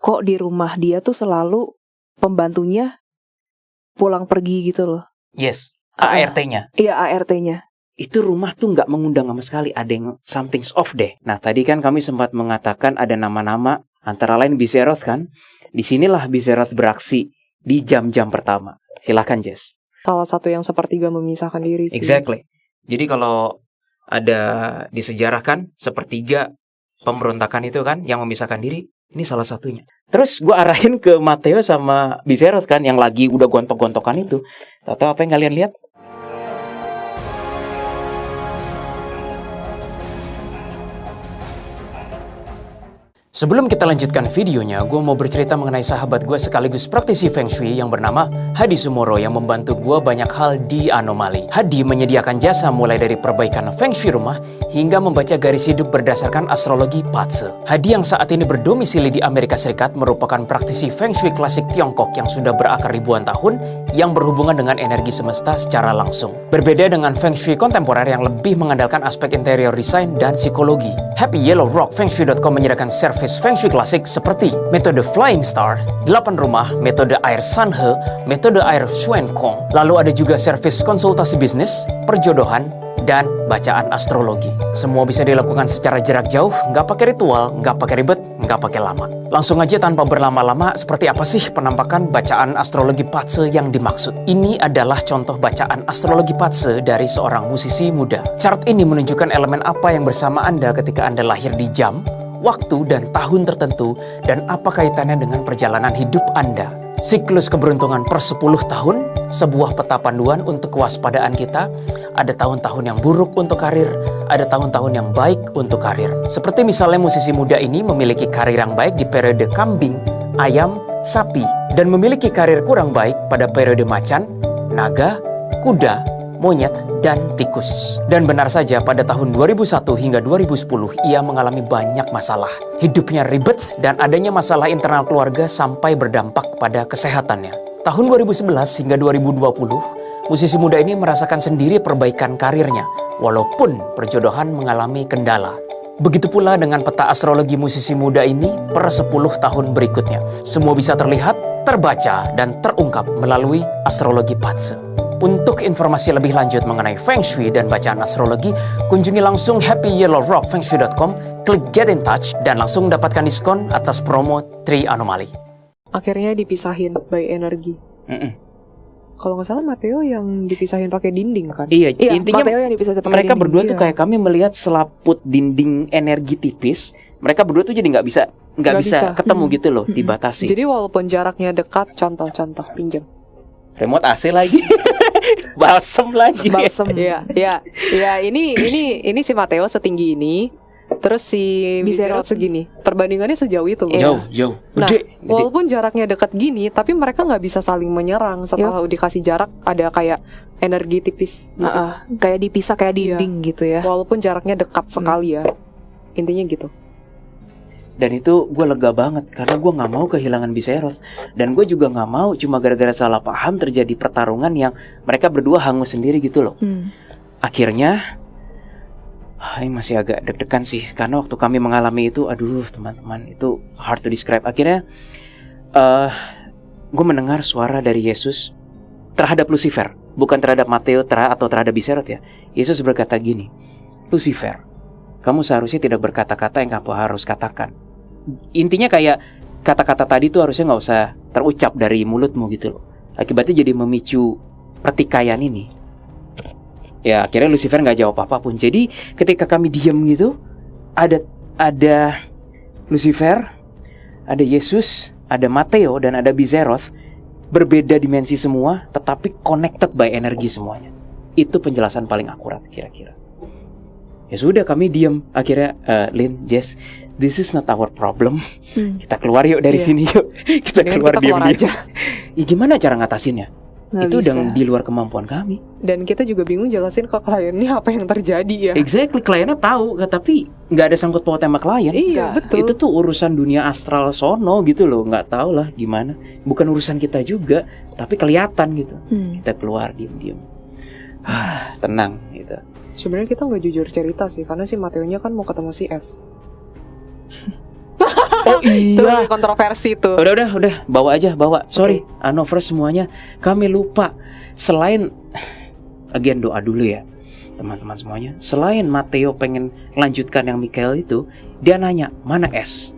kok di rumah dia tuh selalu pembantunya pulang pergi gitu loh. Yes, ART-nya. Iya, ART-nya. Itu rumah tuh nggak mengundang sama sekali, ada yang something's off deh. Nah, tadi kan kami sempat mengatakan ada nama-nama, antara lain Biseroth kan. Disinilah Biseroth beraksi di jam-jam pertama. Silakan, Jess. Salah satu yang sepertiga memisahkan diri sih. Exactly. Jadi kalau ada di sejarah kan, sepertiga pemberontakan itu kan yang memisahkan diri, ini salah satunya. Terus gue arahin ke Matteo sama Biseroth kan, yang lagi udah gontok-gontokan itu. Tahu apa yang kalian lihat? Sebelum kita lanjutkan videonya, gue mau bercerita mengenai sahabat gue sekaligus praktisi Feng Shui yang bernama Hadi Sumoro yang membantu gue banyak hal di Anomali. Hadi menyediakan jasa mulai dari perbaikan Feng Shui rumah hingga membaca garis hidup berdasarkan astrologi Patse. Hadi yang saat ini berdomisili di Amerika Serikat merupakan praktisi Feng Shui klasik Tiongkok yang sudah berakar ribuan tahun yang berhubungan dengan energi semesta secara langsung. Berbeda dengan Feng Shui kontemporer yang lebih mengandalkan aspek interior design dan psikologi. Happy Yellow Rock FengShui.com menyediakan service Feng Shui klasik seperti metode Flying Star, 8 rumah, metode air Sanhe, metode air Shuen Kong. Lalu ada juga servis konsultasi bisnis, perjodohan, dan bacaan astrologi. Semua bisa dilakukan secara jarak jauh, nggak pakai ritual, nggak pakai ribet, nggak pakai lama. Langsung aja tanpa berlama-lama, seperti apa sih penampakan bacaan astrologi Patse yang dimaksud? Ini adalah contoh bacaan astrologi Patse dari seorang musisi muda. Chart ini menunjukkan elemen apa yang bersama Anda ketika Anda lahir di jam, waktu, dan tahun tertentu, dan apa kaitannya dengan perjalanan hidup Anda. Siklus keberuntungan per 10 tahun, sebuah peta panduan untuk kewaspadaan kita. Ada tahun-tahun yang buruk untuk karir, ada tahun-tahun yang baik untuk karir. Seperti misalnya musisi muda ini memiliki karir yang baik di periode kambing, ayam, sapi, dan memiliki karir kurang baik pada periode macan, naga, kuda, monyet, dan tikus. Dan benar saja pada tahun 2001 hingga 2010 ia mengalami banyak masalah. Hidupnya ribet dan adanya masalah internal keluarga sampai berdampak pada kesehatannya. Tahun 2011 hingga 2020, musisi muda ini merasakan sendiri perbaikan karirnya, walaupun perjodohan mengalami kendala. Begitu pula dengan peta astrologi musisi muda ini per 10 tahun berikutnya. Semua bisa terlihat, terbaca, dan terungkap melalui astrologi Patse. Untuk informasi lebih lanjut mengenai Feng Shui dan bacaan astrologi, kunjungi langsung happyyellowrockfengShui.com, klik get in touch, dan langsung dapatkan diskon atas promo Tri Anomali. Akhirnya dipisahin by energi. Kalau nggak salah Matteo yang dipisahin pakai dinding kan? Iya, intinya Matteo yang dipisahin pakai mereka dinding, berdua iya. tuh kayak kami melihat selaput dinding energi tipis. Mereka berdua tuh jadi nggak bisa ketemu gitu loh, dibatasi. Jadi walaupun jaraknya dekat, contoh pinjam. Remote AC lagi. Balsem lagi. Balsem. Iya. Ini si Matteo setinggi ini. Terus si Biseroth segini. Perbandingannya sejauh itu loh. Jauh. Nah, Gede. walaupun jaraknya dekat gini, tapi mereka nggak bisa saling menyerang. Setelah dikasih jarak, ada kayak energi tipis. Kayak dipisah kayak dinding gitu ya. Walaupun jaraknya dekat sekali ya. Intinya gitu. Dan itu gue lega banget karena gue nggak mau kehilangan Biseroth. Dan gue juga nggak mau cuma gara-gara salah paham terjadi pertarungan yang mereka berdua hangus sendiri gitu loh. Akhirnya ini masih agak deg-degan sih karena waktu kami mengalami itu, aduh teman-teman, itu hard to describe. Akhirnya gue mendengar suara dari Yesus terhadap Lucifer, bukan terhadap Matteo atau terhadap Biseroth ya. Yesus berkata gini, Lucifer, kamu seharusnya tidak berkata-kata yang kamu harus katakan. Intinya kayak kata-kata tadi tuh harusnya nggak usah terucap dari mulutmu gitu loh. Akibatnya jadi memicu pertikaian ini. Ya akhirnya Lucifer nggak jawab apapun. Jadi ketika kami diam gitu, ada Lucifer, ada Yesus, ada Matteo, dan ada Biseroth. Berbeda dimensi semua, tetapi connected by energi semuanya. Itu penjelasan paling akurat kira-kira. Ya sudah, kami diam. Akhirnya Lin, Jess, this is not our problem. Kita keluar yuk dari sini yuk. Kita keluar diam-diam. Ya gimana cara ngatasinnya? Itu udah di luar kemampuan kami. Dan kita juga bingung jelasin ke kliennya apa yang terjadi ya. Exactly, kliennya tahu, tapi nggak ada sangkut paut sama klien. Iya, betul. Itu tuh urusan dunia astral sono gitu loh. Nggak tahu lah gimana. Bukan urusan kita juga, tapi kelihatan gitu. Kita keluar diam-diam. Tenang gitu. Sebenarnya kita nggak jujur cerita sih, karena si Mateo-nya kan mau ketemu si S. Oh Itu iya. lebih kontroversi tuh. Udah, bawa aja, bawa. Sorry, Anovers semuanya, kami lupa. Selain, again doa dulu ya, teman-teman semuanya. Selain Matteo pengen lanjutkan yang Michael itu, dia nanya, mana S?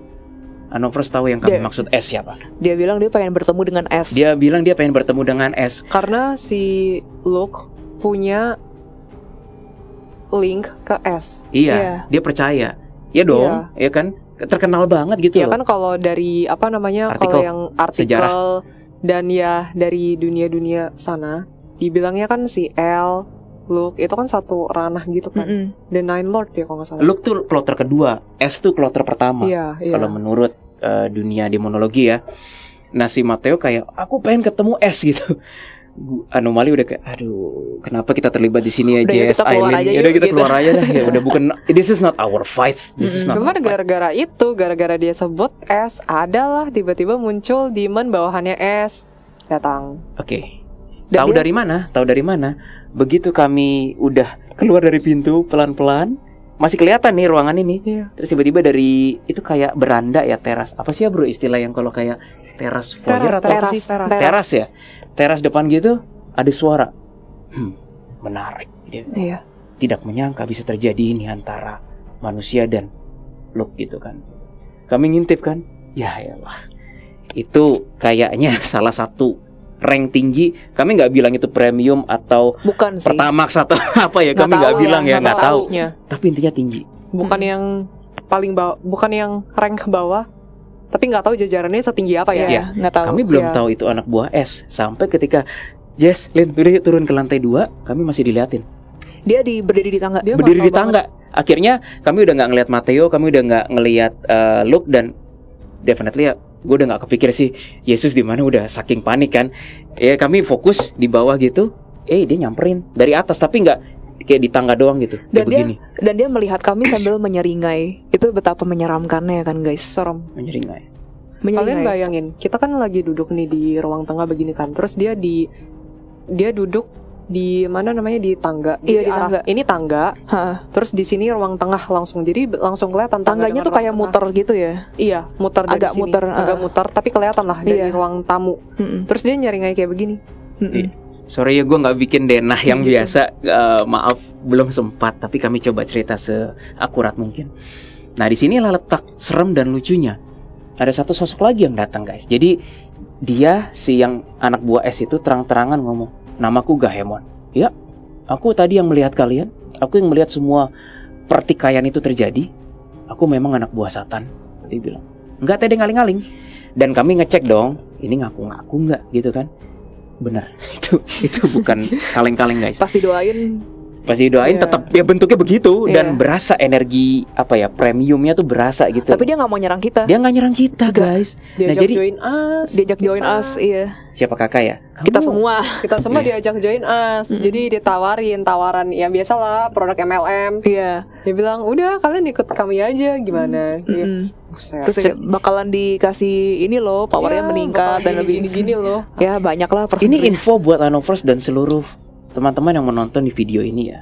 Anovers tahu yang kami maksud S siapa? Dia bilang dia pengen bertemu dengan S. Dia bilang dia pengen bertemu dengan S. Karena si Luke punya link ke S. Iya, dia percaya. Ya dong, ya kan? Terkenal banget gitu Ya loh. kan kalau dari apa namanya, Artikel, kalau yang artikel sejarah. dan ya dari dunia-dunia sana, dibilangnya kan si L, Luke itu kan satu ranah gitu kan. The Nine Lord ya kalau nggak salah. Luke tuh kloter kedua, S tuh kloter pertama. Iya. Kalau menurut dunia demonologi ya. Nah si Matteo kayak, aku pengen ketemu S gitu. Anomali udah kayak, aduh, kenapa kita terlibat di sini ya, Jess, Aileen? Ya udah kita keluar aja dah. Ya udah, bukan, this is not our fight. This is not Cuma our fight. gara-gara itu, gara-gara dia sebut S, adalah tiba-tiba muncul demon bawahannya S datang. Oke. Dan Tahu dia- dari mana? Tahu dari mana? Begitu kami udah keluar dari pintu pelan-pelan, masih kelihatan nih ruangan ini. Iya. Terus tiba-tiba dari itu kayak beranda ya, teras. Apa sih ya bro istilah yang kalau kayak teras foyer atau apa sih? Teras ya. Teras depan gitu ada suara. Menarik. Gitu. Iya. Tidak menyangka bisa terjadi ini antara manusia dan Luke gitu kan. Kami ngintip kan. Ya elah. Itu kayaknya salah satu rank tinggi. Kami nggak bilang itu premium atau Bukan sih. Pertamax atau apa ya. Kami nggak bilang ya, nggak tahu. Tapi intinya tinggi. Bukan yang paling bawah, bukan yang rank ke bawah, tapi nggak tahu jajarannya setinggi apa ya. Iya. Nggak tahu. Kami belum Iya. tahu itu anak buah S. Sampai ketika Jess, Lin, udah yuk turun ke lantai 2. Kami masih diliatin. Dia berdiri di tangga. Dia Berdiri di bakal tangga. Akhirnya kami udah nggak ngelihat Matteo, kami udah nggak ngelihat Luke, dan definitely ya, gue udah nggak kepikir sih Yesus di mana, udah saking panik kan. Ya kami fokus di bawah gitu. Dia nyamperin dari atas, tapi nggak kayak di tangga doang gitu. Dan Kayak begini. Dan dia melihat kami sambil menyeringai. Itu betapa menyeramkannya kan guys. serem. Menyeringai. Kalian Menyeringai. bayangin, kita kan lagi duduk nih di ruang tengah begini kan. Terus dia duduk di mana namanya, di tangga. Iya, Jadi di tangga. Ini tangga. Ha. Terus di sini ruang tengah langsung. Jadi langsung kelihatan tangga Tangganya dengan tuh kayak ruang muter gitu ya. tengah. Iya, muter dari Agak sini. muter, Agak muter, tapi kelihatan lah dari Iya. ruang tamu. Terus dia nyeringai kayak begini. Sorry ya, gue nggak bikin denah yang Gitu. biasa. Maaf, belum sempat. Tapi kami coba cerita seakurat mungkin. Nah, di sinilah letak serem dan lucunya. Ada satu sosok lagi yang datang, guys. Jadi dia, si yang anak buah S itu, terang-terangan ngomong, namaku Gahemon. Ya, aku tadi yang melihat kalian. Aku yang melihat semua pertikaian itu terjadi. Aku memang anak buah Satan. Dia bilang, enggak, tadi ngaling-ngaling. Dan kami ngecek dong, ini ngaku-ngaku nggak gitu kan? Benar, itu bukan kaleng-kaleng guys. Pas didoain. Pasti doain Iya. tetap ya bentuknya begitu. Iya. Dan berasa energi apa ya, premiumnya tuh berasa gitu. Tapi dia nggak mau nyerang kita. dia nggak nyerang kita Nggak. guys. Diajak jadi- join us. Diajak join Kita- us, iya. Siapa kakak ya? Kita Kamu- semua. Kita semua diajak join us. Jadi ditawarin tawaran ya biasalah, produk MLM. Iya. Dia bilang, udah kalian ikut kami aja, gimana? Iya. Buset. Terus kayak bakalan dikasih ini loh, powernya Iya, meningkat bakal dan lebih gini loh. Ya banyak lah Ini persentasenya. info buat Anovers dan seluruh teman-teman yang menonton di video ini ya.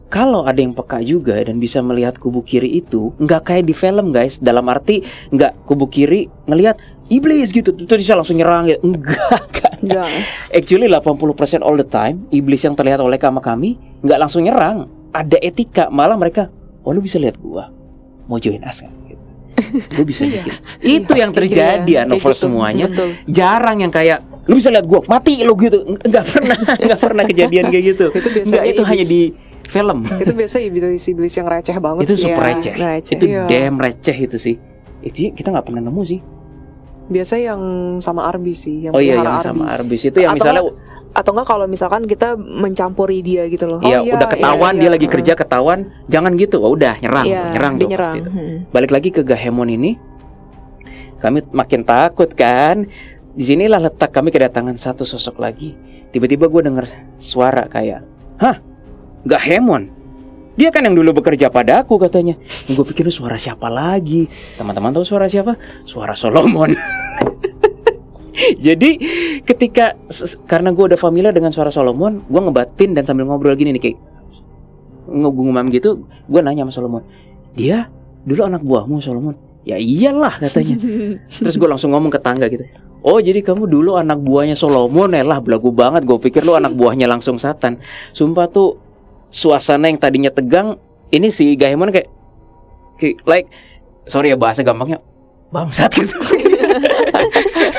Kalau ada yang peka juga dan bisa melihat kubu kiri itu, nggak kayak di film guys. Dalam arti nggak kubu kiri ngelihat iblis gitu, itu bisa langsung nyerang ya. Enggak. Enggak. Actually 80% all the time iblis yang terlihat oleh kami nggak langsung nyerang. Ada etika, malah mereka, oh lu bisa lihat gua, mau join us kan? Gitu. Gue bisa bikin. Itu yang terjadi Anovers gitu. semuanya. Betul. Jarang yang kayak lu bisa lihat gua mati lu gitu. Nggak pernah kejadian kayak gitu. Itu biasanya Nggak, itu iblis. hanya di film. Itu biasa iblis yang receh banget Itu sih. super ya, receh. receh. Itu Iya. damn receh itu sih. Itu kita nggak pernah nemu sih. Biasa yang sama Arbis sih, yang Oh iya, pelihara yang sama Arbis. Arbis itu yang Atau misalnya Atau enggak kalau misalkan kita mencampuri dia gitu loh. ya iya, udah ketahuan iya, dia iya. lagi kerja, ketahuan jangan gitu. Oh udah nyerang, Iya, nyerang dia dong nyerang. pasti itu. Balik lagi ke Gahemon ini. Kami makin takut kan. Di sinilah letak kami kedatangan satu sosok lagi. Tiba-tiba gue dengar suara kayak, "Hah? Gahemon? Dia kan yang dulu bekerja padaku," katanya. Gue pikir itu suara siapa lagi. Teman-teman tahu suara siapa? Suara Solomon. Jadi ketika karena gue udah familiar dengan suara Solomon, gue ngebatin dan sambil ngobrol gini nih kayak ngomam gitu, gue nanya sama Solomon, "Dia dulu anak buahmu Solomon?" Ya iyalah katanya. Terus gue langsung ngomong ke tangga gitu, oh jadi kamu dulu anak buahnya Solomon ya? Lah belagu banget, gue pikir lu anak buahnya langsung Satan. Sumpah tuh suasana yang tadinya tegang, ini si Gahemon kayak like, sorry ya bahasa gampangnya, bangsat gitu.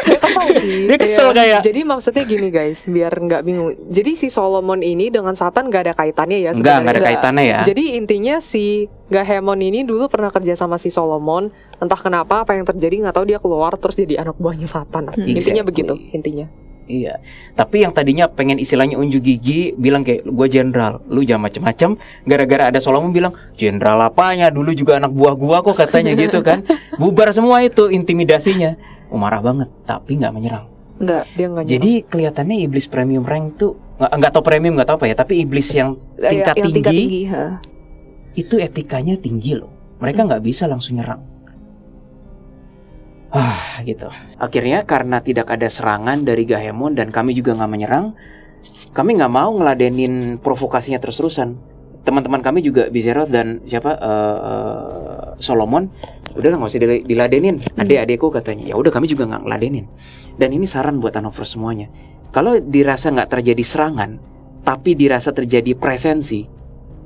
Dia kesel sih. Dia kesel kayak. Jadi maksudnya gini guys, biar nggak bingung. Jadi si Solomon ini dengan Satan nggak ada kaitannya ya sebenarnya. Nggak ada kaitannya ya. Jadi intinya si Gahemon ini dulu pernah kerja sama si Solomon. Entah kenapa apa yang terjadi nggak tahu, dia keluar terus jadi anak buahnya Satan. Intinya begitu intinya. Iya. Tapi yang tadinya pengen istilahnya unjuk gigi, bilang kayak gue jenderal, lu jangan macem-macem. Gara-gara ada Solomon bilang, jenderal apanya? Dulu juga anak buah gua kok katanya gitu kan. Bubar semua itu intimidasinya. Marah banget, tapi nggak menyerang. Nggak, dia nggak nyerang. Jadi kelihatannya iblis premium rank tuh nggak tau premium nggak tau apa ya, tapi iblis yang tingkat tinggi itu etikanya tinggi loh. Mereka nggak bisa langsung nyerang. Gitu. Akhirnya karena tidak ada serangan dari Gahemon dan kami juga nggak menyerang, kami nggak mau ngeladenin provokasinya terus-terusan. Teman-teman kami juga Bizeroth dan Solomon, udah nggak usah diladenin. Adik-adikku katanya, ya udah kami juga nggak ngeladenin. Dan ini saran buat Anovers semuanya. Kalau dirasa nggak terjadi serangan, tapi dirasa terjadi presensi,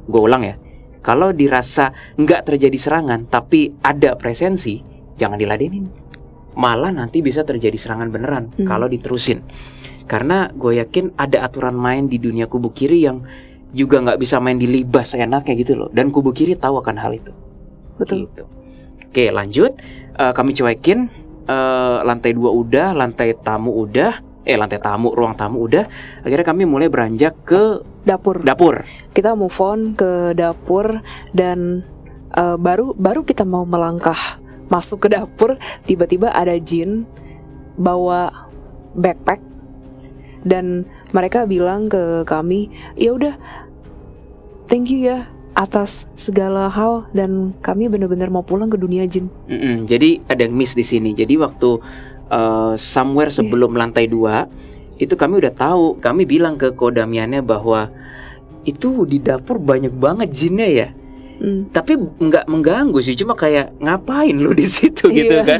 gue ulang ya. Kalau dirasa nggak terjadi serangan, tapi ada presensi, jangan diladenin. Malah nanti bisa terjadi serangan beneran kalau diterusin. Karena gue yakin ada aturan main di dunia kubu kiri yang juga nggak bisa main di libas enaknya gitu loh. Dan kubu kiri tahu akan hal itu. Betul. Gitu. Oke lanjut, kami cuekin. Lantai 2 udah, lantai tamu udah, ruang tamu udah. Akhirnya kami mulai beranjak ke dapur. Kita move on ke dapur dan baru kita mau melangkah masuk ke dapur, tiba-tiba ada jin bawa backpack dan mereka bilang ke kami, ya udah, thank you ya atas segala hal dan kami benar-benar mau pulang ke dunia jin. Jadi ada miss di sini. Jadi waktu somewhere sebelum lantai 2 itu kami udah tahu. Kami bilang ke kodamiannya bahwa itu di dapur banyak banget jinnya ya. Tapi nggak mengganggu sih, cuma kayak ngapain lu di situ gitu kan.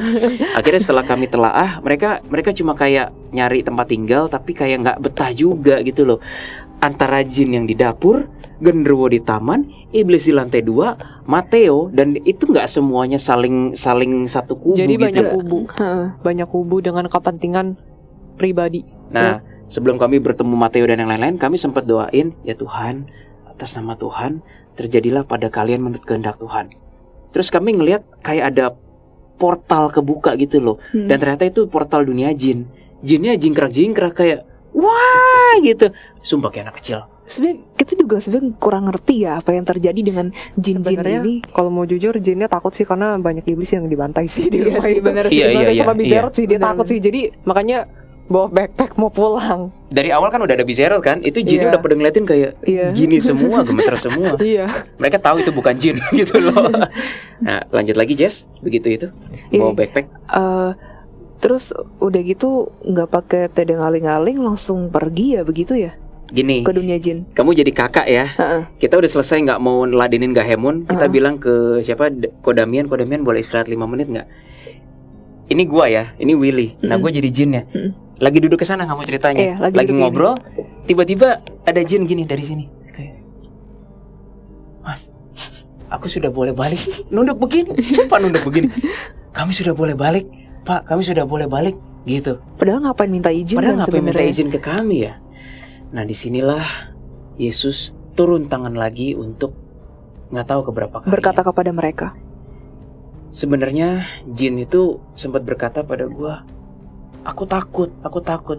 Akhirnya setelah kami telaah, mereka cuma kayak nyari tempat tinggal, tapi kayak nggak betah juga gitu loh. Antara jin yang di dapur, genderuwo di taman, iblis di lantai 2, Mateo, dan itu nggak semuanya saling satu kubu. Jadi gitu. banyak kubu dengan kepentingan pribadi. Nah, sebelum kami bertemu Mateo dan yang lain-lain, kami sempat doain, ya Tuhan, atas nama Tuhan, terjadilah pada kalian menurut kehendak Tuhan. Terus kami ngelihat kayak ada portal kebuka gitu loh. Dan ternyata itu portal dunia jin. Jinnya jingkrak-jingkrak kayak wah gitu. Sumpah kayak anak kecil. Sebenarnya kita juga kurang ngerti ya apa yang terjadi dengan jin-jin ini. Kalau mau jujur, jinnya takut sih karena banyak iblis yang dibantai sih di rumah itu. Bener sih. Iya, sama Bizeroth sih dia takut sih. Jadi makanya bawa backpack mau pulang. Dari awal kan udah ada Bizeroth kan, itu jinnya udah pada ngeliatin kayak gini semua, gemeter semua. Mereka tahu itu bukan jin gitu loh. Nah lanjut lagi Jess, begitu itu bawa backpack. Terus udah gitu nggak pakai tedeng aling-aling langsung pergi ya begitu ya? Gini, ke dunia jin. Kamu jadi kakak ya. Kita udah selesai nggak mau ladenin Gahemon. Kita bilang ke siapa, Kodamian boleh istirahat 5 menit nggak? Ini gua ya, ini Willy. Nah gua jadi jinnya. Lagi duduk ke sana kamu ceritanya. Lagi ngobrol, tiba-tiba ada jin gini dari sini. Kayak, Mas, aku sudah boleh balik. Nunduk begini, sumpah nunduk begini. Kami sudah boleh balik, Pak. Kami sudah boleh balik, gitu. Padahal ngapain minta izin? Padahal ngapain minta izin ke kami ya? Nah disinilah Yesus turun tangan lagi untuk nggak tahu keberapa kali berkata kepada mereka. Sebenarnya jin itu sempat berkata pada gua, aku takut.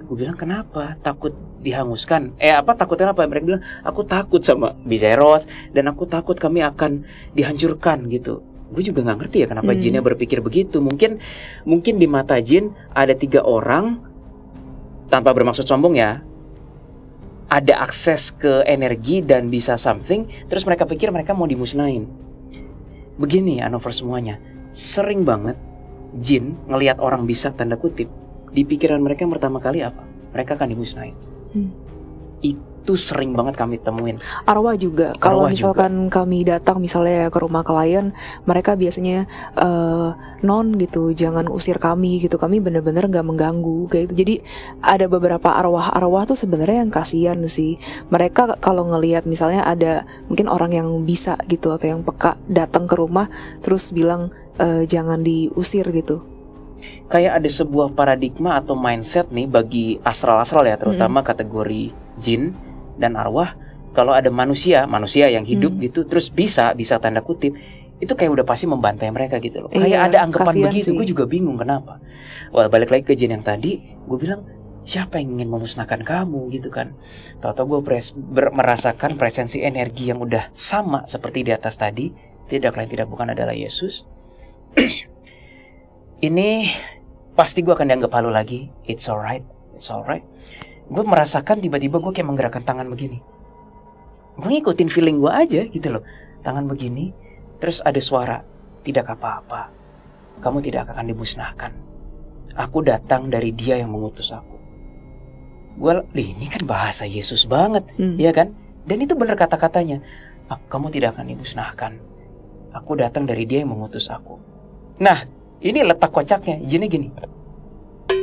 Gue bilang kenapa? Takut dihanguskan? Takutnya apa? Mereka bilang aku takut sama Bizeroth dan aku takut kami akan dihancurkan gitu. Gue juga nggak ngerti ya kenapa jinnya berpikir begitu. Mungkin di mata jin ada 3 orang, tanpa bermaksud sombong ya, ada akses ke energi dan bisa something, terus mereka pikir mereka mau dimusnahin. Begini Anovers semuanya, sering banget jin ngelihat orang bisa tanda kutip, di pikiran mereka yang pertama kali apa? Mereka akan dimusnahin. itu sering banget kami temuin. Arwah juga. Kalau misalkan kami datang misalnya ke rumah klien, mereka biasanya non gitu, jangan usir kami gitu. Kami bener-bener nggak mengganggu kayak gitu. Jadi ada beberapa arwah tuh sebenarnya yang kasihan sih. Mereka kalau ngelihat misalnya ada mungkin orang yang bisa gitu atau yang peka datang ke rumah terus bilang jangan diusir gitu. Kayak ada sebuah paradigma atau mindset nih bagi astral-astral ya, terutama kategori jin dan arwah. Kalau ada manusia yang hidup gitu, terus bisa tanda kutip, itu kayak udah pasti membantai mereka gitu loh. Kayak ada anggapan begitu, gue juga bingung kenapa. Wah, balik lagi ke jin yang tadi, gue bilang siapa yang ingin memusnahkan kamu gitu kan. Tahu-tahu gue merasakan presensi energi yang udah sama seperti di atas tadi, tidak lain tidak bukan adalah Yesus. Ini pasti gue akan dianggap halu lagi. It's alright. Gue merasakan tiba-tiba gue kayak menggerakkan tangan begini. Gue ngikutin feeling gue aja gitu loh. Tangan begini. Terus ada suara, tidak apa-apa, kamu tidak akan dimusnahkan. Aku datang dari Dia yang mengutus aku. Ini kan bahasa Yesus banget, ya kan? Dan itu benar kata-katanya. Kamu tidak akan dimusnahkan. Aku datang dari Dia yang mengutus aku. Nah, ini letak kocaknya, jinnya gini,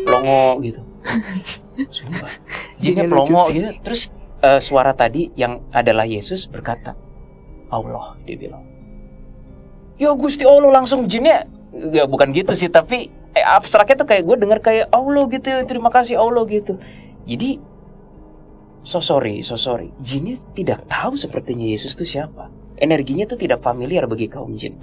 pelongo gitu. Sumpah, jinnya pelongo gitu. Terus suara tadi yang adalah Yesus berkata, Allah, dia bilang. Ya Gusti Allah, langsung jinnya, ya bukan gitu sih, tapi abstraknya tuh kayak gue dengar kayak Allah gitu, terima kasih Allah gitu. Jadi, so sorry, jinnya tidak tahu sepertinya Yesus tuh siapa. Energinya tuh tidak familiar bagi kaum jin.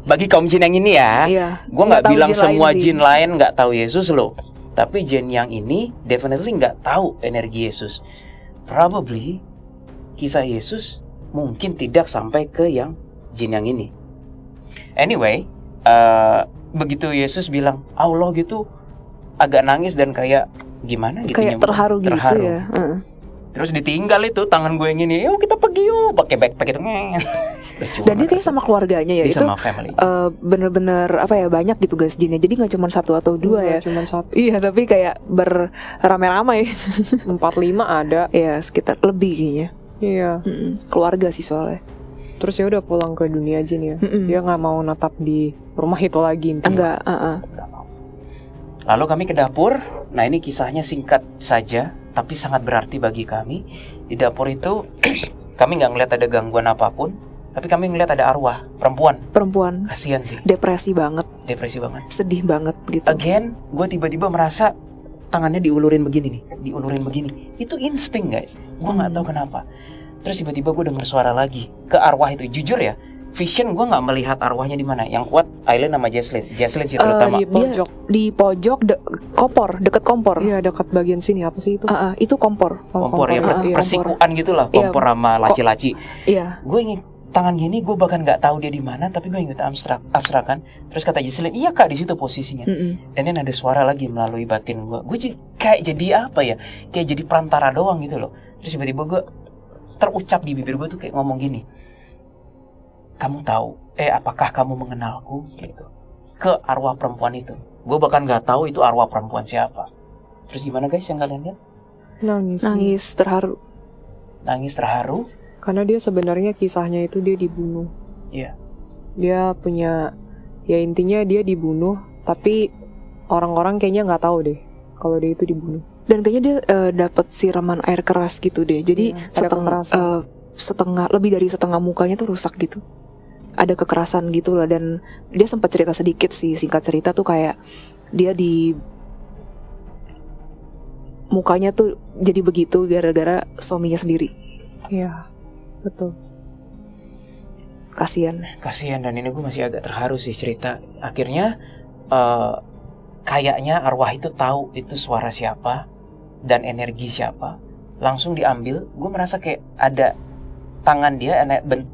Bagi kaum jin yang ini ya, gue nggak bilang semua jin lain nggak tahu Yesus loh. Tapi jin yang ini definitely nggak tahu energi Yesus. Probably kisah Yesus mungkin tidak sampai ke yang jin yang ini. Anyway, begitu Yesus bilang Allah gitu, agak nangis dan kayak gimana gitu, kayak terharu gitu ya. Terus ditinggal itu tangan gue yang ini, yuk kita pergi yuk, pakai backpack itu. Dan dia kayak sama keluarganya ya, dia itu bener-bener banyak gitu guys jinnya. Jadi nggak cuma satu atau dua ya. Cuma satu. Iya, tapi kayak beramai-ramai. 4-5 ada. Iya, sekitar lebih kayaknya. Iya. Keluarga sih soalnya. Terus ya udah pulang ke dunia jin ya. Dia nggak mau natap di rumah itu lagi. Enggak. Lalu kami ke dapur. Nah, ini kisahnya singkat saja, tapi sangat berarti bagi kami. Di dapur itu kami nggak ngeliat ada gangguan apapun, tapi kami ngeliat ada arwah perempuan. Kasian sih. Depresi banget. Sedih banget gitu. Again, gue tiba-tiba merasa tangannya diulurin begini. Itu insting guys. Gue nggak tahu kenapa. Terus tiba-tiba gue dengar suara lagi ke arwah itu. Jujur ya, vision gue nggak melihat arwahnya di mana. Yang kuat Aileen sama Jesslyn sih terutama. Di pojok deket kompor. Iya, dekat bagian sini apa sih itu? Itu kompor. Kompor ya, persikuan gitulah, kompor sama laci-laci. Iya. Gue ingin tangan gini, gue bahkan nggak tahu dia di mana, tapi gue ingat abstrak kan. Terus kata Jesslyn, iya kak, di situ posisinya. Dan then ada suara lagi melalui batin gue. Gue kayak jadi apa ya? Kayak jadi perantara doang gitu loh. Terus tiba-tiba gue terucap di bibir gue tuh kayak ngomong gini. Kamu tahu, apakah kamu mengenalku? Gitu. Ke arwah perempuan itu. Gue bahkan nggak tahu itu arwah perempuan siapa. Terus gimana guys yang kalian lihat? Nangis terharu. Karena dia sebenarnya kisahnya itu dia dibunuh. Iya. Dia punya, ya intinya dia dibunuh, tapi orang-orang kayaknya nggak tahu deh kalau dia itu dibunuh. Dan kayaknya dia dapat siraman air keras gitu deh. Jadi lebih dari setengah mukanya tuh rusak gitu. Ada kekerasan gitu lah. Dan dia sempat cerita sedikit sih, singkat cerita tuh kayak dia di mukanya tuh jadi begitu gara-gara suaminya sendiri. Iya, betul. Kasian dan ini gue masih agak terharu sih cerita. Akhirnya kayaknya arwah itu tahu itu suara siapa dan energi siapa, langsung diambil. Gue merasa kayak ada tangan dia,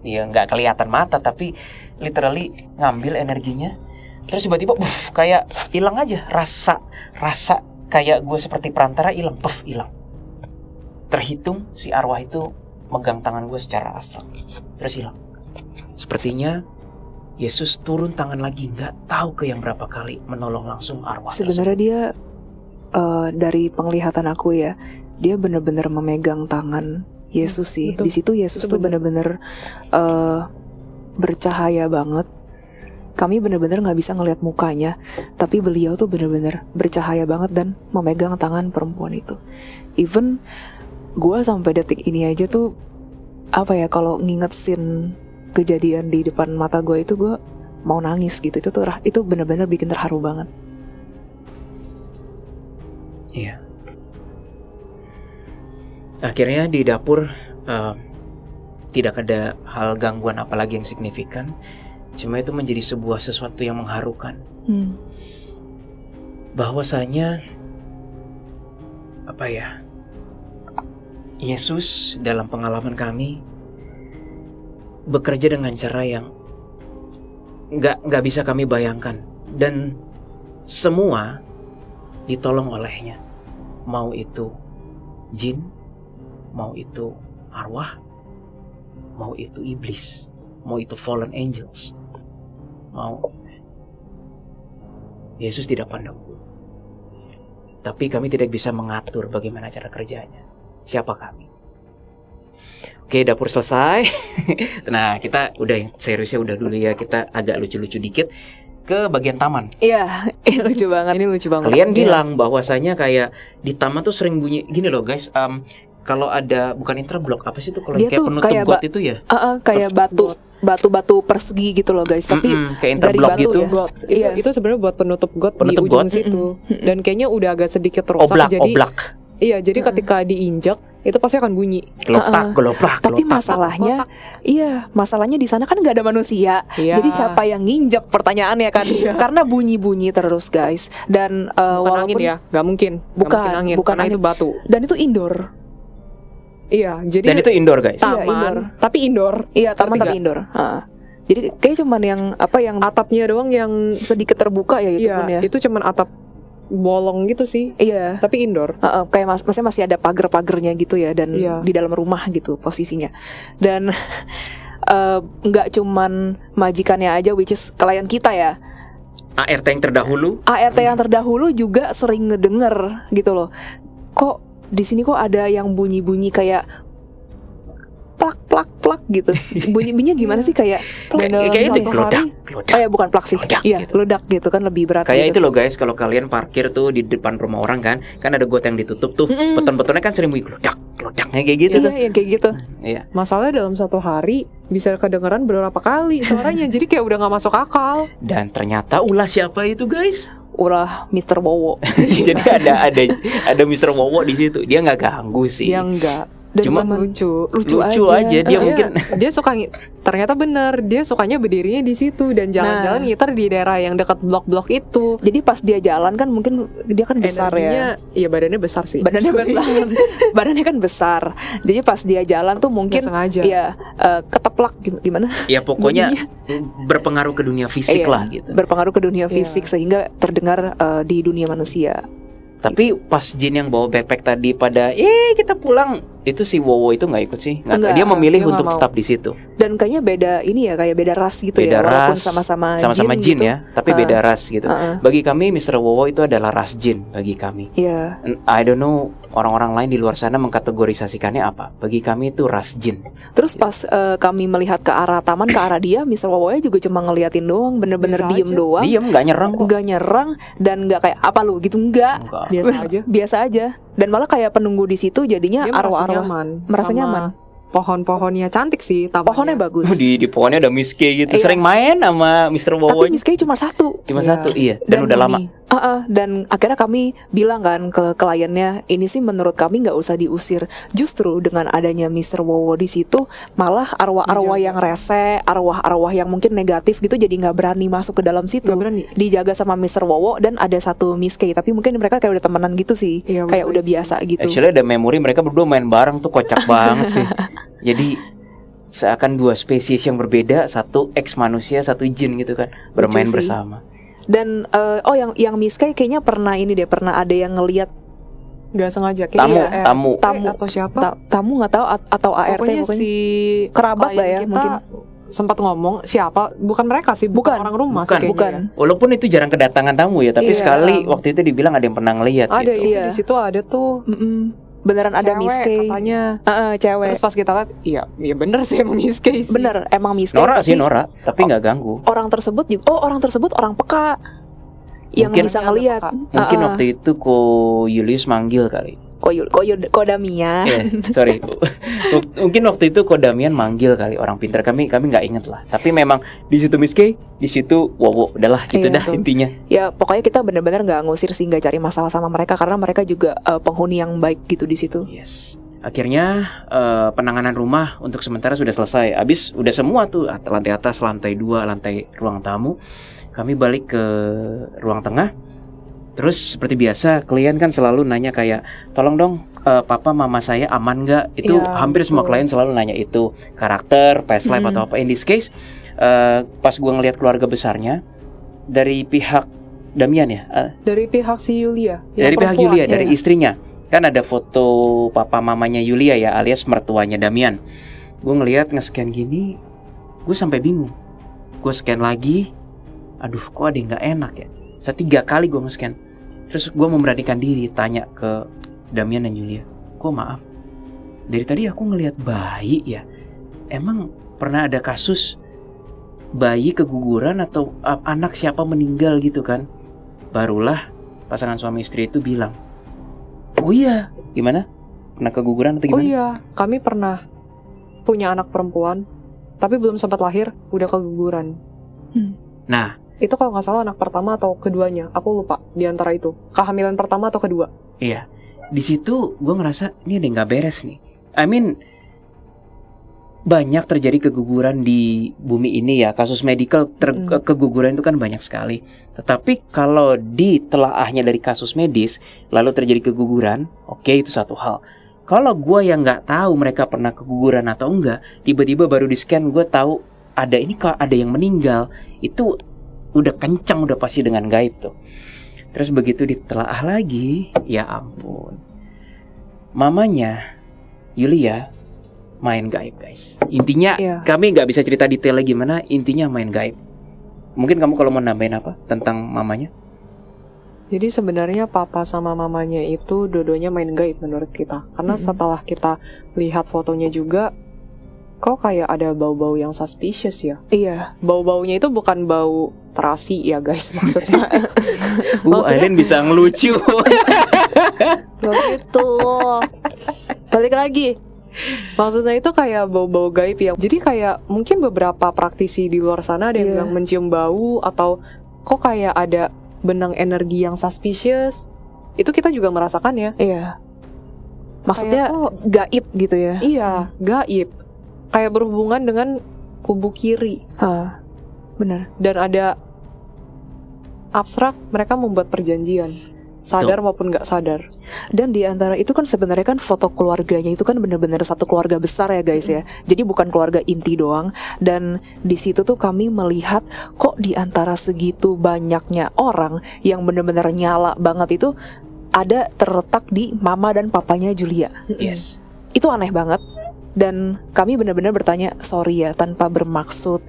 ya nggak kelihatan mata tapi literally ngambil energinya. Terus tiba-tiba kayak hilang aja rasa kayak gue seperti perantara, hilang. Terhitung si arwah itu megang tangan gue secara astral, terus hilang. Sepertinya Yesus turun tangan lagi, nggak tahu ke yang berapa kali menolong langsung arwah. Sebenarnya dia dari penglihatan aku ya, dia benar-benar memegang tangan Yesus sih. Betul. Di situ Yesus tuh benar-benar bercahaya banget. Kami benar-benar nggak bisa ngelihat mukanya, tapi beliau tuh benar-benar bercahaya banget dan memegang tangan perempuan itu. Even gue sampai detik ini aja tuh apa ya, kalau nginget scene kejadian di depan mata gue itu gue mau nangis gitu. Itu benar-benar bikin terharu banget. Iya. Akhirnya di dapur tidak ada hal gangguan apalagi yang signifikan. Cuma itu menjadi sebuah sesuatu yang mengharukan. Bahwasanya apa ya? Yesus dalam pengalaman kami bekerja dengan cara yang nggak bisa kami bayangkan, dan semua ditolong olehnya. Mau itu jin, mau itu arwah, mau itu iblis, mau itu fallen angels, mau Yesus tidak pandang bulu. Tapi kami tidak bisa mengatur bagaimana cara kerjanya. Siapa kami? Oke, dapur selesai. Nah, kita udah seriusnya udah dulu ya. Kita agak lucu-lucu dikit ke bagian taman. Iya, ini lucu banget. Ini lucu banget. Kalian bilang bahwasanya kayak di taman tuh sering bunyi gini loh guys. Kalau ada bukan intrablok, apa sih itu kalau Dia kayak tuh penutup kayak got itu ya? Kayak batu persegi gitu loh guys. Tapi kayak dari interblok batu gitu. ya. Got. Iya. Itu sebenarnya buat penutup got Penutup di ujung got. situ. Dan kayaknya udah agak sedikit rusak. Oblak. Iya, jadi ketika diinjak itu pasti akan bunyi. Geloprak. Tapi masalahnya, masalahnya di sana kan nggak ada manusia. Iya. Jadi siapa yang nginjek, pertanyaannya kan? Karena bunyi-bunyi terus guys. Dan Bukan walaupun angin ya, nggak mungkin. Nggak mungkin angin, bukan karena angin. itu batu. Dan itu indoor. Iya, jadi Dan itu indoor guys. taman, indoor. tapi indoor. Iya, taman Ngerti tapi nggak? indoor. Jadi kayak cuman yang Atapnya doang yang sedikit terbuka ya gitu iya, pun ya. itu cuman atap bolong gitu sih, Iya. tapi indoor. Kayak masih ada pagar-pagarnya gitu ya, dan Iya. di dalam rumah gitu posisinya. Dan nggak cuman majikannya aja, which is klien kita ya. ART yang terdahulu. ART yang terdahulu juga sering ngedenger gitu loh. Kok di sini kok ada yang bunyi-bunyi kayak plak gitu. Bunyinya gimana sih, kayak Dan dalam Kayak satu itu hari, bukan plak sih. Ledak, Iya, gitu. ledak gitu kan, lebih berat Kayak itu gitu. loh guys, kalau kalian parkir tuh di depan rumah orang kan ada got yang ditutup tuh, beton-betonnya kan sering bunyi gelodaknya kayak gitu tuh. Iya, yang kayak gitu. Iya. masalahnya dalam satu hari bisa kedengeran beberapa kali suaranya, jadi kayak udah nggak masuk akal. Dan ternyata ulah siapa itu guys? Ulah Mr. Wowo. Jadi ada Mr. Wowo di situ. Dia nggak ganggu sih. Dia enggak. Dan Cuma cuman lucu lucu aja. Dia mungkin dia suka ternyata bener, dia sukanya berdirinya di situ dan jalan-jalan ngiter di daerah yang dekat blok-blok itu. jadi pas dia jalan kan mungkin dia kan besar Energinya, ya. iya badannya besar sih. Badannya besar. Badannya kan besar. Jadi pas dia jalan tuh mungkin Nggak sengaja. ya keteplak gimana? ya pokoknya berpengaruh ke dunia fisik Iya, lah gitu. berpengaruh ke dunia Iya. fisik sehingga terdengar di dunia manusia. Tapi pas Jin yang bawa backpack tadi pada kita pulang, itu si Wowo itu nggak ikut sih. Enggak, Dia memilih dia nggak untuk mau. tetap di situ. Dan kayaknya beda ini ya, kayak beda ras gitu Beda ya, walaupun ras, sama-sama Jin gitu. ya, tapi beda ras gitu. Bagi kami Mr. Wowo itu adalah ras Jin bagi kami. Iya. I don't know orang-orang lain di luar sana mengkategorisasikannya apa. Bagi kami itu ras Jin. Terus pas kami melihat ke arah taman, ke arah dia, Mr. Wowo juga cuma ngeliatin doang, bener-bener Biasa diem aja. doang. Diem, nggak nyerang kok. Nggak nyerang dan nggak kayak apa lu gitu, enggak. Enggak. Biasa aja. Biasa aja. Dan malah kayak penunggu di situ jadinya Dia merasa arwah-arwah nyaman. merasa sama nyaman. Pohon-pohonnya cantik sih tamannya. Pohonnya bagus. Di pohonnya ada Miss K gitu. Iya. Sering main sama Mr. Wowo. Tapi Miss Kay cuma satu. Cuma Iya. satu, iya. Dan udah lama. Dan akhirnya kami bilang kan ke kliennya, ini sih menurut kami nggak usah diusir. Justru dengan adanya Mr. Wowo di situ, malah arwah-arwah Dijaga. yang rese, arwah-arwah yang mungkin negatif gitu, jadi nggak berani masuk ke dalam situ. Nggak berani. Dijaga sama Mr. Wowo dan ada satu Miss Kay, tapi mungkin mereka kayak udah temenan gitu sih, Iya, kayak betul. udah biasa gitu. Actually ada memori mereka berdua main bareng tuh kocak banget sih. Jadi seakan dua spesies yang berbeda, satu ex manusia, satu jin gitu kan, bermain Lucu sih. bersama. Dan yang Miss Kay kayaknya pernah ada yang ngelihat Nggak sengaja. Tamu. tamu atau siapa? tamu nggak tahu atau ART Pokoknya pokoknya. si Kerabat lah klien ya, kita mungkin. sempat ngomong siapa, bukan mereka sih, bukan Bukan. orang rumah Bukan. sih kayaknya Bukan. ya. Walaupun itu jarang kedatangan tamu ya, tapi Iya. sekali waktu itu dibilang ada yang pernah ngelihat Ada gitu. itu Iya. di situ ada tuh. Mm-mm. beneran ada Miss K katanya. Cewek. Terus pas kita lihat, iya bener sih emang Miss K sih. Bener, emang Miss K. Nora sih Nora, tapi nggak ganggu. Orang tersebut juga, orang tersebut orang peka yang Mungkin bisa ngelihat. Mungkin waktu itu Ko Julius manggil kali. Ko Damian. Sorry. Mungkin waktu itu Ko Damian manggil kali orang pintar. Kami nggak inget lah. Tapi memang di situ Miss K, di situ wow udahlah gitu dah tuh. intinya. Ya pokoknya kita benar-benar nggak ngusir sih, nggak cari masalah sama mereka karena mereka juga penghuni yang baik gitu di situ. Yes. Akhirnya penanganan rumah untuk sementara sudah selesai. Abis udah semua tuh lantai atas, lantai 2, lantai ruang tamu. Kami balik ke ruang tengah. Terus seperti biasa klien kan selalu nanya kayak, tolong dong papa mama saya aman nggak? Itu hampir semua klien selalu nanya itu. Karakter, past life atau apa. In this case pas gue ngelihat keluarga besarnya dari pihak Damian ya, dari pihak si Yulia, dari pihak Yulia, dari istrinya. Kan ada foto papa mamanya Yulia ya, alias mertuanya Damian. Gue ngelihat nge-scan gini, gue sampai bingung. Gue scan lagi, aduh kok ada yang nggak enak ya. 3 kali gue nge-scan. Terus gue memberanikan diri tanya ke Damian dan Yulia, kok maaf, dari tadi aku ngelihat bayi ya. Emang pernah ada kasus bayi keguguran atau anak siapa meninggal gitu kan? Barulah pasangan suami istri itu bilang, oh iya, gimana? Pernah keguguran atau gimana? Oh iya, kami pernah punya anak perempuan, tapi belum sempat lahir, udah keguguran. Nah, itu kalau nggak salah anak pertama atau keduanya, aku lupa di antara itu. Kehamilan pertama atau kedua? Iya, di situ gue ngerasa ini ada yang nggak beres nih. I mean, banyak terjadi keguguran di bumi ini ya. Kasus medical keguguran itu kan banyak sekali. Tetapi kalau ditelaahnya dari kasus medis, lalu terjadi keguguran, oke, itu satu hal. Kalau gue yang nggak tahu mereka pernah keguguran atau enggak, tiba-tiba baru di scan gue tahu ada ini kok ada yang meninggal, itu udah kencang, udah pasti dengan gaib tuh. Terus begitu ditelaah lagi, ya ampun, mamanya Yulia main gaib guys. Intinya kami nggak bisa cerita detailnya gimana, intinya main gaib. Mungkin kamu kalau mau nambahin apa tentang mamanya? Jadi sebenarnya papa sama mamanya itu dua-duanya main gaib menurut kita. Karena setelah kita lihat fotonya juga, kok kayak ada bau-bau yang suspicious ya? Iya. Bau-baunya itu bukan bau terasi ya guys, maksudnya. Aileen bisa ngelucu. Gitu. Balik lagi. Maksudnya itu kayak bau-bau gaib ya. Jadi kayak mungkin beberapa praktisi di luar sana ada yang bilang mencium bau atau kok kayak ada benang energi yang suspicious. Itu kita juga merasakan ya. Iya. Maksudnya gaib gitu ya? Iya, gaib. Kayak berhubungan dengan kubu kiri. Benar. Dan ada abstrak, mereka membuat perjanjian, sadar maupun nggak sadar. Dan di antara itu kan sebenarnya kan foto keluarganya itu kan benar-benar satu keluarga besar ya guys ya. Jadi bukan keluarga inti doang. Dan di situ tuh kami melihat kok di antara segitu banyaknya orang yang benar-benar nyala banget itu ada terletak di mama dan papanya Julia. Yes. Itu aneh banget. Dan kami benar-benar bertanya, sorry ya, tanpa bermaksud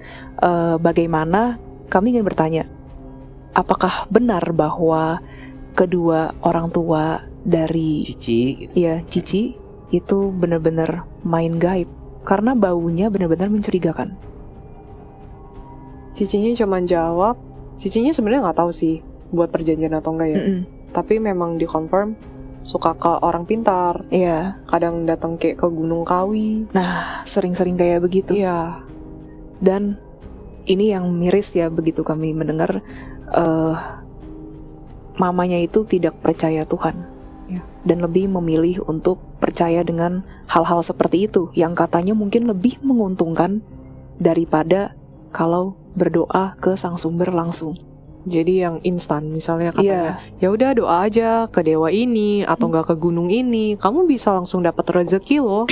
bagaimana, kami ingin bertanya, apakah benar bahwa kedua orang tua dari Cici gitu. Iya, Cici itu benar-benar main gaib karena baunya benar-benar mencurigakan. Cicinya cuma jawab, Cicinya sebenarnya nggak tahu sih buat perjanjian atau enggak ya. Tapi memang dikonfirm suka ke orang pintar. Iya. Kadang datang kayak ke Gunung Kawi. Nah, sering-sering kayak begitu. Iya. Dan ini yang miris ya, begitu kami mendengar mamanya itu tidak percaya Tuhan. Dan lebih memilih untuk percaya dengan hal-hal seperti itu yang katanya mungkin lebih menguntungkan daripada kalau berdoa ke sang sumber langsung. Jadi yang instan, misalnya katanya, ya udah doa aja ke dewa ini atau enggak ke gunung ini, kamu bisa langsung dapat rezeki loh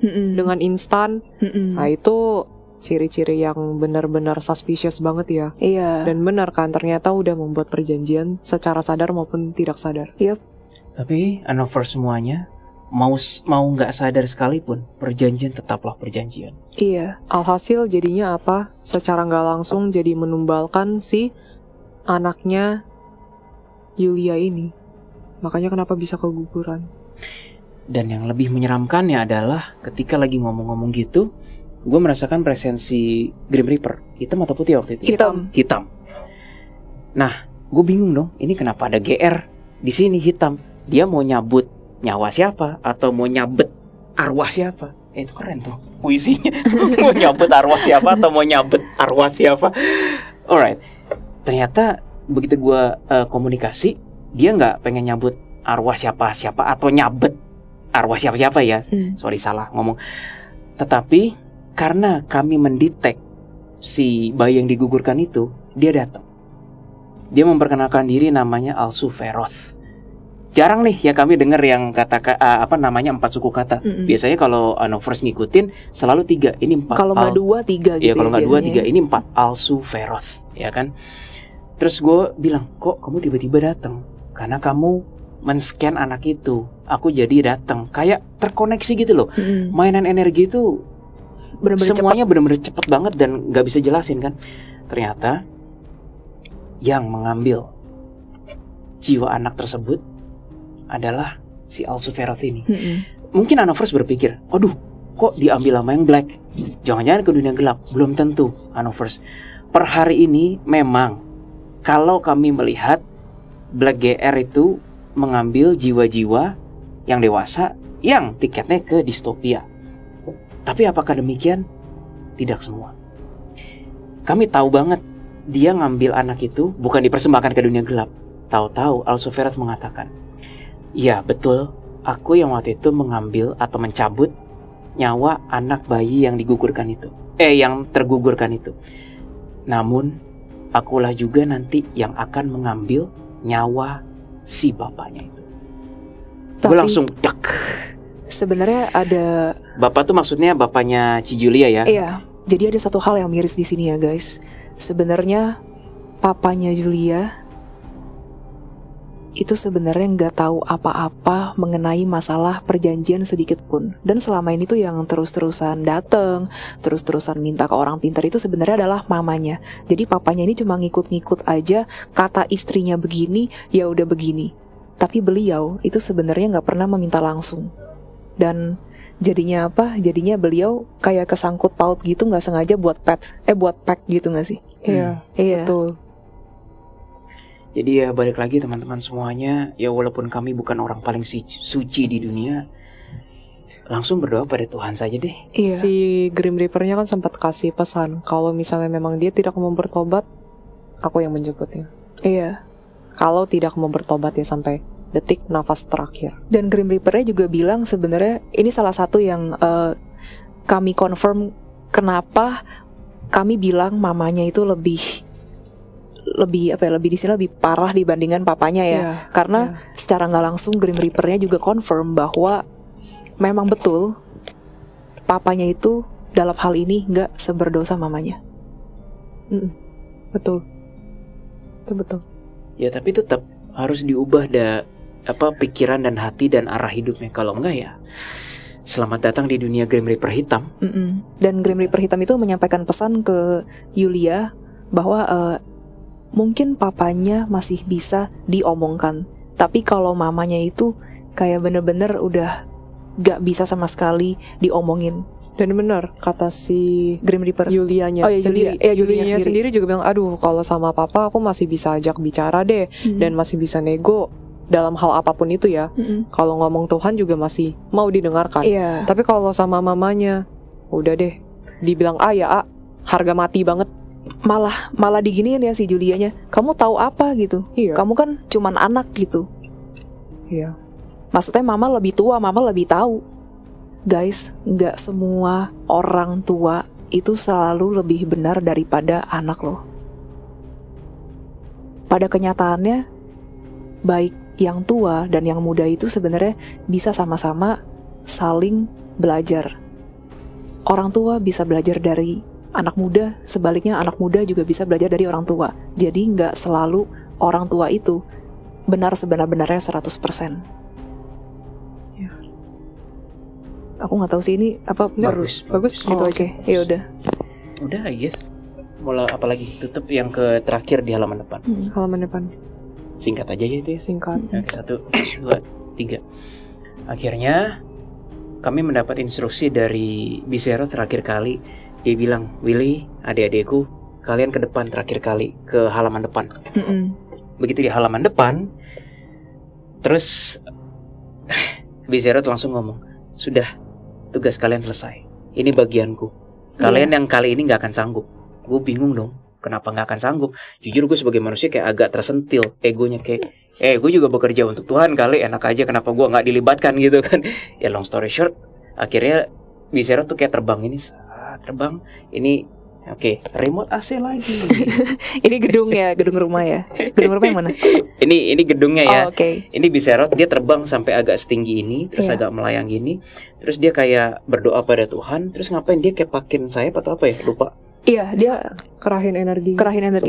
dengan instan. Nah itu ciri-ciri yang benar-benar suspicious banget ya. Iya. Dan benar kan, ternyata udah membuat perjanjian secara sadar maupun tidak sadar. Yep. Tapi over semuanya, mau nggak sadar sekalipun, perjanjian tetaplah perjanjian. Iya. Alhasil jadinya apa? Secara nggak langsung jadi menumbalkan si anaknya Yulia ini. Makanya kenapa bisa keguguran. Dan yang lebih menyeramkannya adalah ketika lagi ngomong-ngomong gitu, gue merasakan presensi Grim Reaper. Hitam atau putih waktu itu? Hitam. Nah, gue bingung dong, ini kenapa ada GR di sini hitam? Dia mau nyabut nyawa siapa atau mau nyabet arwah siapa? Itu keren tuh puisinya. Mau nyabut arwah siapa atau mau nyabet arwah siapa? Alright. Ternyata begitu gue komunikasi, dia nggak pengen nyabut arwah siapa-siapa atau nyabet arwah siapa-siapa ya. Sorry, salah ngomong. Tetapi karena kami mendetek si bayi yang digugurkan itu, dia datang. Dia memperkenalkan diri, namanya Alsuferoth. Jarang nih ya kami dengar yang kata namanya 4 suku kata. Biasanya kalau Anovers ngikutin selalu 3, ini 4. Kalau nggak 2, 3 gitu. Ya kalau nggak 2, 3, ini 4 Alsuferoth, ya kan? Terus gue bilang, kok kamu tiba-tiba datang? Karena kamu men-scan anak itu. Aku jadi datang, kayak terkoneksi gitu loh. Mainan energi itu bener-bener semuanya benar-benar cepet banget dan nggak bisa jelasin kan. Ternyata yang mengambil jiwa anak tersebut adalah si Alsuferoth ini. Mungkin Anovers berpikir, aduh, kok diambil sama yang black? Jangan-jangan ke dunia gelap. Belum tentu, Anovers. Per hari ini memang kalau kami melihat Black GR itu mengambil jiwa-jiwa yang dewasa yang tiketnya ke distopia. Tapi apakah demikian? Tidak semua. Kami tahu banget dia ngambil anak itu bukan dipersembahkan ke dunia gelap. Tahu-tahu Alsuferoth mengatakan, ya betul, aku yang waktu itu mengambil atau mencabut nyawa anak bayi yang digugurkan itu. Yang tergugurkan itu. Namun, akulah juga nanti yang akan mengambil nyawa si bapaknya itu. Gue langsung dak. Sebenarnya ada. Bapak tuh maksudnya bapaknya Ci Julia ya? Iya. Jadi ada satu hal yang miris di sini ya guys. Sebenarnya papanya Julia itu sebenarnya nggak tahu apa-apa mengenai masalah perjanjian sedikit pun. Dan selama ini tuh yang terus-terusan dateng, terus-terusan minta ke orang pintar itu sebenarnya adalah mamanya. Jadi papanya ini cuma ngikut-ngikut aja, kata istrinya begini, ya udah begini. Tapi beliau itu sebenarnya nggak pernah meminta langsung. Dan jadinya apa? Jadinya beliau kayak kesangkut paut gitu, nggak sengaja buat pack gitu nggak sih? Iya, betul. Jadi ya balik lagi teman-teman semuanya, ya walaupun kami bukan orang paling suci di dunia, langsung berdoa pada Tuhan saja deh. Iya. Si Grim Reaper-nya kan sempat kasih pesan, kalau misalnya memang dia tidak mau bertobat, aku yang menjemputnya. Iya. Kalau tidak mau bertobat ya sampai detik nafas terakhir. Dan Grim Reaper-nya juga bilang sebenarnya ini salah satu yang kami confirm kenapa kami bilang mamanya itu lebih di sini lebih parah dibandingkan papanya ya. Karena secara nggak langsung Grim Reaper-nya juga confirm bahwa memang betul papanya itu dalam hal ini nggak seberdosa mamanya. Betul. Ya tapi tetap harus diubah pikiran dan hati dan arah hidupnya. Kalau enggak ya selamat datang di dunia Grim Reaper hitam. Dan Grim Reaper hitam itu menyampaikan pesan ke Julia bahwa mungkin papanya masih bisa diomongkan, tapi kalau mamanya itu kayak bener-bener udah gak bisa sama sekali diomongin. Dan benar kata si Grim Reaper Julianya Julianya sendiri juga bilang, aduh kalau sama papa aku masih bisa ajak bicara deh, dan masih bisa nego dalam hal apapun itu ya. Kalau ngomong Tuhan juga masih mau didengarkan. Tapi kalau sama mamanya udah deh, dibilang ya harga mati banget. Malah diginiin ya si Julianya, kamu tahu apa gitu? Kamu kan cuman anak gitu. Maksudnya mama lebih tua, mama lebih tahu. Guys, gak semua orang tua itu selalu lebih benar daripada anak loh. Pada kenyataannya, baik yang tua dan yang muda itu sebenarnya bisa sama-sama saling belajar. Orang tua bisa belajar dari anak muda, sebaliknya anak muda juga bisa belajar dari orang tua. Jadi nggak selalu orang tua itu benar sebenar-benarnya 100%. Ya. Aku nggak tahu sih ini apa. Bagus gitu aja. Oke. Ya udah. Udah guys. Mulai apa lagi? Tutup yang ke terakhir di halaman depan. Halaman depan. Singkat aja ya itu. Singkat. 1, 2, 3. Akhirnya kami mendapat instruksi dari Bizero terakhir kali. Dia bilang, Willy, adik-adikku, kalian ke depan terakhir kali, ke halaman depan. Begitu di halaman depan, terus Bizero langsung ngomong, sudah, tugas kalian selesai. Ini bagianku. Kalian yang kali ini gak akan sanggup. Gue bingung dong, kenapa gak akan sanggup. Jujur gue sebagai manusia kayak agak tersentil egonya, kayak gue juga bekerja untuk Tuhan kali, enak aja kenapa gue gak dilibatkan gitu kan. Ya long story short, akhirnya Bizero tuh kayak terbang ini, terbang ini. Oke, remote AC lagi. Ini gedung ya, gedung rumah ya. Gedung rumah yang mana? Ini gedungnya ya. Oke. Ini Bizero, dia terbang sampai agak setinggi ini, terus agak melayang gini. Terus dia kayak berdoa pada Tuhan. Terus ngapain dia kayak pakin sayap atau apa ya? Lupa. Iya, dia Kerahin energi.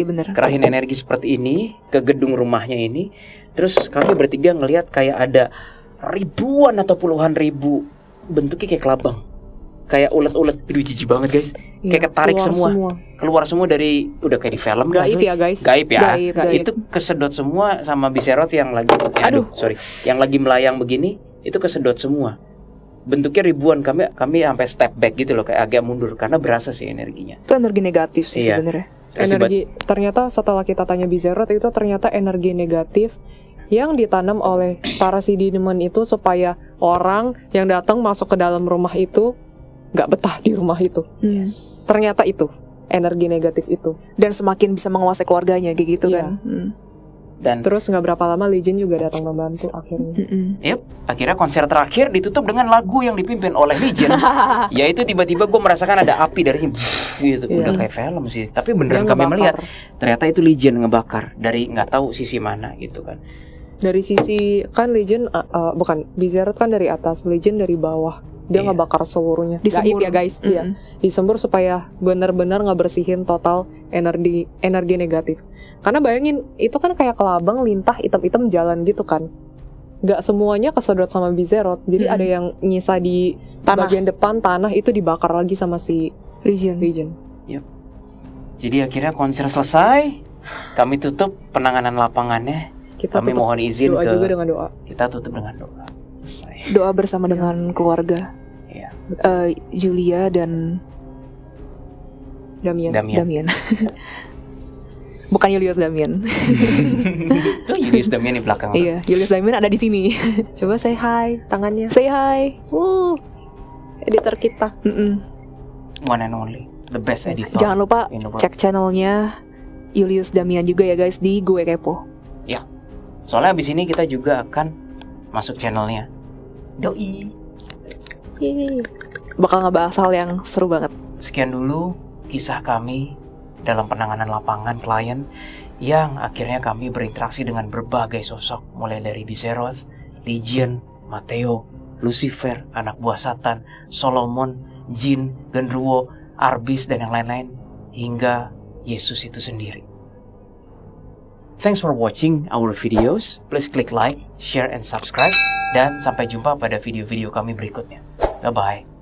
bener. Kerahin energi seperti ini ke gedung rumahnya ini. Terus kami bertiga ngelihat kayak ada ribuan atau puluhan ribu, bentuknya kayak kelabang, kayak ulet-ulet. Aduh, jijik banget guys. Kayak ketarik keluar semua dari, udah kayak di film. Gaib ya guys. Gaib ya. Gaib. Itu kesedot semua sama Bizero yang lagi, yang lagi melayang begini, itu kesedot semua. Bentuknya ribuan. Kami sampai step back gitu loh, kayak agak mundur karena berasa sih energinya. Itu energi negatif sih sebenarnya. Energi, ternyata setelah kita tanya Bizero, itu ternyata energi negatif yang ditanam oleh para si demon itu supaya orang yang datang masuk ke dalam rumah itu nggak betah di rumah itu. Ternyata itu energi negatif itu, dan semakin bisa menguasai keluarganya kayak gitu kan. Dan terus nggak berapa lama Legion juga datang membantu akhirnya. Akhirnya konser terakhir ditutup dengan lagu yang dipimpin oleh Legion. Yaitu tiba-tiba gue merasakan ada api dari sini, gitu. Udah kayak film sih, tapi beneran kami melihat ternyata itu Legion ngebakar dari nggak tahu sisi mana gitu kan. Dari sisi kan Legion bukan, Bizero kan dari atas, Legion dari bawah. Dia ngebakar seluruhnya. Disembur ya guys. Iya. Disembur supaya benar-benar ngebersihin total energi negatif. Karena bayangin itu kan kayak kelabang lintah hitam-hitam jalan gitu kan. Gak semuanya kesedot sama Bizero. Jadi ada yang nyisa di bagian depan tanah itu dibakar lagi sama si Legion. Yep. Jadi akhirnya konser selesai. Kami tutup penanganan lapangannya. Kami mohon izin doa juga dengan doa. Kita tutup dengan doa. Doa bersama dengan keluarga. Julia dan Damian. Bukan Julius Damian. Itu Julius Damian di belakang. Iya, Julius Damian ada di sini. Coba say hi tangannya. Say hi. Editor kita. One and only, the best editor. Jangan lupa cek channelnya Julius Damian juga ya guys di Gue Kepo. Ya. Soalnya abis ini kita juga akan masuk channelnya Doi. Bakal ngebahas hal yang seru banget. Sekian dulu kisah kami dalam penanganan lapangan klien yang akhirnya kami berinteraksi dengan berbagai sosok, mulai dari Bizero, Legion, Matteo, Lucifer, anak buah Satan, Solomon, Jin, Genruwo, Arbis, dan yang lain-lain, hingga Yesus itu sendiri. Thanks for watching our videos. Please click like, share, and subscribe. Dan sampai jumpa pada video-video kami berikutnya. Bye-bye.